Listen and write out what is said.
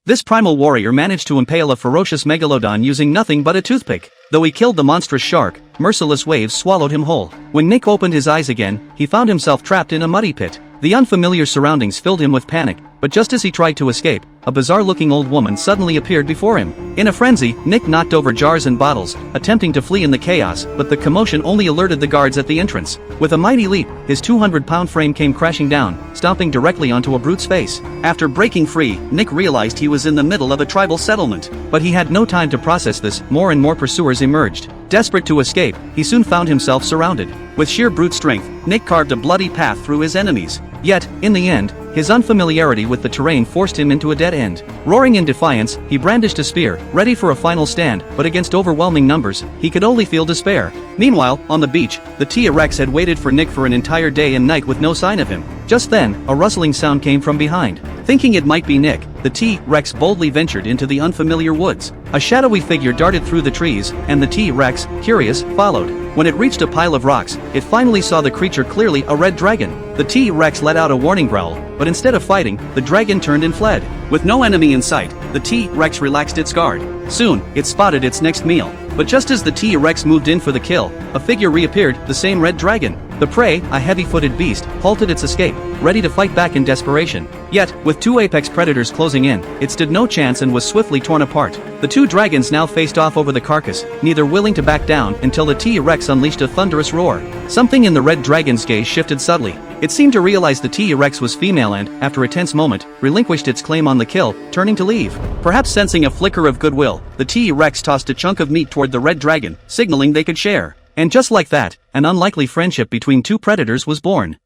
This primal warrior managed to impale a ferocious megalodon using nothing but a toothpick. Though he killed the monstrous shark, merciless waves swallowed him whole. When Nick opened his eyes again, he found himself trapped in a muddy pit. The unfamiliar surroundings filled him with panic, but just as he tried to escape, a bizarre-looking old woman suddenly appeared before him. In a frenzy, Nick knocked over jars and bottles, attempting to flee in the chaos, but the commotion only alerted the guards at the entrance. With a mighty leap, his 200-pound frame came crashing down, stomping directly onto a brute's face. After breaking free, Nick realized he was in the middle of a tribal settlement. But he had no time to process this. More and more pursuers emerged. Desperate to escape, he soon found himself surrounded. With sheer brute strength, Nick carved a bloody path through his enemies. Yet, in the end, his unfamiliarity with the terrain forced him into a dead end. Roaring in defiance, he brandished a spear, ready for a final stand, but against overwhelming numbers, he could only feel despair. Meanwhile, on the beach, the T-Rex had waited for Nick for an entire day and night with no sign of him. Just then, a rustling sound came from behind. Thinking it might be Nick, the T-Rex boldly ventured into the unfamiliar woods. A shadowy figure darted through the trees, and the T-Rex, curious, followed. When it reached a pile of rocks, it finally saw the creature clearly, a red dragon. The T-Rex let out a warning growl, but instead of fighting, the dragon turned and fled. With no enemy in sight, the T-Rex relaxed its guard. Soon, it spotted its next meal. But just as the T-Rex moved in for the kill, a figure reappeared, the same red dragon. The prey, a heavy-footed beast, halted its escape, ready to fight back in desperation. Yet, with two apex predators closing in, it stood no chance and was swiftly torn apart. The two dragons now faced off over the carcass, neither willing to back down until the T-Rex unleashed a thunderous roar. Something in the red dragon's gaze shifted subtly. It seemed to realize the T-Rex was female and, after a tense moment, relinquished its claim on the kill, turning to leave. Perhaps sensing a flicker of goodwill, the T-Rex tossed a chunk of meat toward the red dragon, signaling they could share. And just like that, an unlikely friendship between two predators was born.